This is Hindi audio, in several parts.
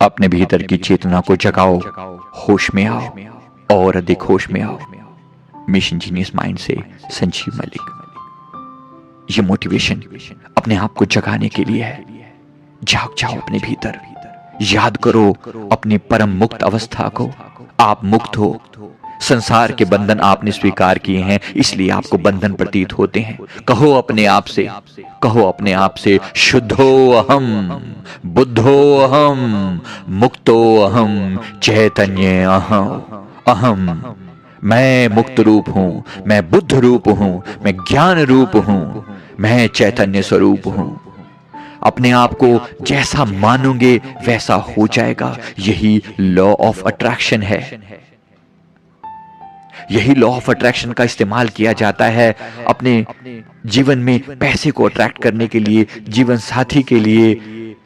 अपने भीतर की चेतना को जगाओ, होश में आओ और अधिक होश में आओ। मिशन जीनियस माइंड से संजीव मलिक। ये मोटिवेशन अपने आप को जगाने के लिए है। जाग जाओ अपने भीतर, याद करो अपनी परम मुक्त अवस्था को। आप मुक्त हो, संसार के बंधन आपने स्वीकार किए हैं, इसलिए आपको बंधन प्रतीत होते हैं। कहो अपने आप से, कहो अपने आप से, शुद्धो अहम, बुद्धो अहम, मुक्तो अहम, चैतन्य अहम। मैं मुक्त रूप हूं, मैं बुद्ध रूप हूं, मैं ज्ञान रूप हूं, मैं चैतन्य स्वरूप हूं। अपने आप को जैसा मानोगे वैसा हो जाएगा। यही लॉ ऑफ अट्रैक्शन है। यही लॉ ऑफ अट्रैक्शन का इस्तेमाल किया जाता है अपने जीवन में पैसे को अट्रैक्ट करने के लिए, जीवन साथी के लिए,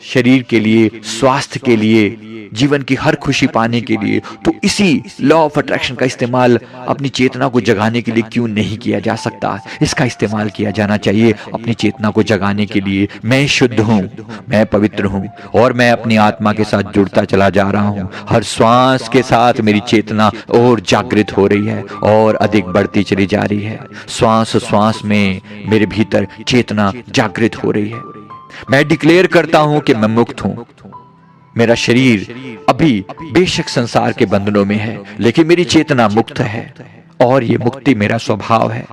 शरीर के लिए, स्वास्थ्य के लिए, जीवन की हर खुशी पाने के लिए। तो इसी लॉ ऑफ अट्रैक्शन का इस्तेमाल अपनी चेतना को जगाने के लिए क्यों नहीं किया जा सकता? इसका इस्तेमाल किया जाना चाहिए अपनी चेतना को जगाने के लिए। मैं शुद्ध हूं, मैं पवित्र हूं और मैं अपनी आत्मा के साथ जुड़ता चला जा रहा हूं। हर श्वास के साथ मेरी चेतना और जागृत हो रही है और अधिक बढ़ती चली जा रही है। श्वास श्वास में मेरे भीतर चेतना जागृत हो रही है। मैं डिक्लेयर करता हूं कि मैं मुक्त हूं। मेरा शरीर अभी बेशक संसार के बंधनों में है, लेकिन मेरी चेतना मुक्त है और ये मुक्ति मेरा स्वभाव है।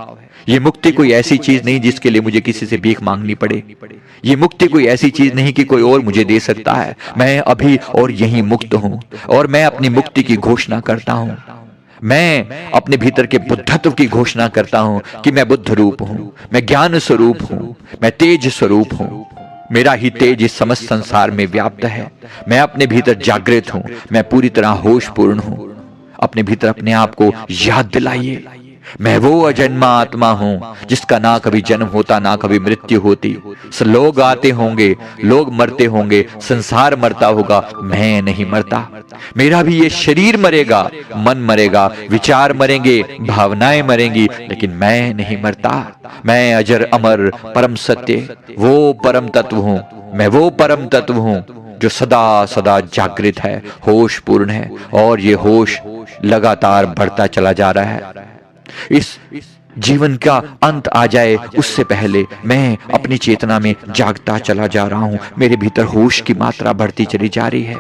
ये मुक्ति कोई ऐसी चीज नहीं जिसके लिए मुझे किसी से भीख मांगनी पड़े। ये मुक्ति कोई ऐसी चीज नहीं कि कोई और मुझे दे सकता है। मैं अभी और यहीं मुक्त हूं और मैं अपनी मुक्ति की घोषणा करता हूं। मैं अपने भीतर के बुद्धत्व की घोषणा करता हूं कि मैं बुद्ध रूप हूं, मैं ज्ञान स्वरूप हूं, मैं तेज स्वरूप हूं। मेरा ही तेज इस समस्त संसार में व्याप्त है। मैं अपने भीतर जागृत हूं, मैं पूरी तरह होशपूर्ण हूं। अपने भीतर अपने आप को याद दिलाइए, मैं वो अजन्मा आत्मा हूं जिसका ना कभी जन्म होता ना कभी मृत्यु होती। लोग आते होंगे, लोग मरते होंगे, संसार मरता होगा, मैं नहीं मरता। मेरा भी ये शरीर मरेगा, मन मरेगा, विचार मरेंगे, भावनाएं मरेंगी, लेकिन मैं नहीं मरता। मैं अजर अमर परम सत्य, वो परम तत्व हूं। मैं वो परम तत्व हूं जो सदा सदा जागृत है, होशपूर्ण है और ये होश लगातार बढ़ता चला जा रहा है। इस जीवन का अंत आ जाए उससे पहले मैं अपनी चेतना में जागता चला जा रहा हूं। मेरे भीतर होश की मात्रा बढ़ती चली जा रही है।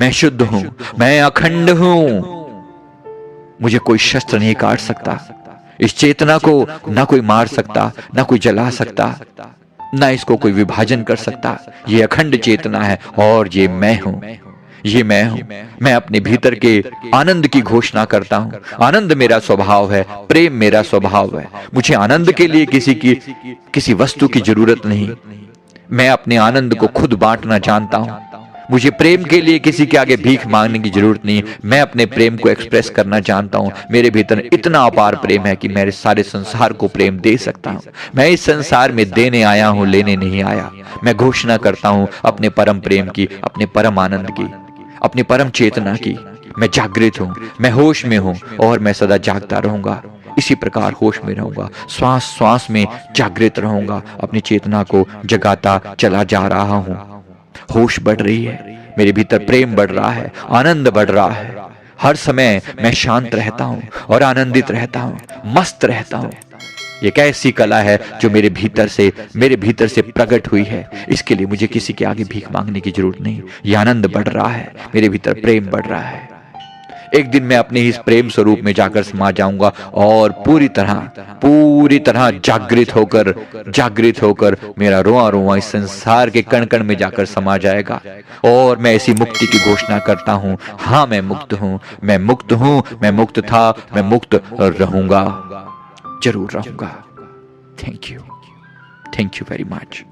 मैं शुद्ध हूं, मैं अखंड हूं। मुझे कोई शस्त्र नहीं काट सकता। इस चेतना को ना कोई मार सकता, ना कोई जला सकता, ना इसको कोई विभाजन कर सकता। ये अखंड चेतना है और ये मैं हूं। ये मैं हूं। मैं अपने भीतर के आनंद की घोषणा करता हूं। आनंद मेरा स्वभाव है, प्रेम मेरा स्वभाव है। मुझे आनंद के लिए किसी वस्तु की जरूरत नहीं। मैं अपने आनंद को खुद बांटना जानता हूं। मुझे प्रेम के लिए किसी के आगे भीख मांगने की जरूरत नहीं। मैं अपने प्रेम को एक्सप्रेस करना जानता हूं। मेरे भीतर इतना अपार प्रेम है कि मैं सारे संसार को प्रेम दे सकता हूं। मैं इस संसार में देने आया हूं, लेने नहीं आया। मैं घोषणा करता हूं अपने परम प्रेम की, अपने परम आनंद की, अपनी परम चेतना की। मैं जागृत हूं, मैं होश में हूं और मैं सदा जागता रहूंगा। इसी प्रकार होश में रहूंगा, श्वास श्वास में जागृत रहूंगा, अपनी चेतना को जगाता चला जा रहा हूं। होश बढ़ रही है, मेरे भीतर प्रेम बढ़ रहा है, आनंद बढ़ रहा है। हर समय मैं शांत रहता हूं और आनंदित रहता हूं, मस्त रहता हूं। एक ऐसी कला है जो मेरे भीतर से प्रकट हुई है। इसके लिए मुझे किसी के आगे भीख मांगने की जरूरत नहीं। ये आनंद बढ़ रहा है, मेरे भीतर प्रेम बढ़ रहा है। एक दिन मैं अपने इस प्रेम स्वरूप में जाकर समा जाऊंगा और पूरी तरह जागृत होकर मेरा रोआ रोआ इस संसार के कण कण में जाकर समा जाएगा और मैं ऐसी मुक्ति की घोषणा करता हूं। हाँ, मैं मुक्त हूं, मैं मुक्त हूं, मैं मुक्त था, मैं मुक्त रहूंगा, जरूर रहूंगा। Thank you very much.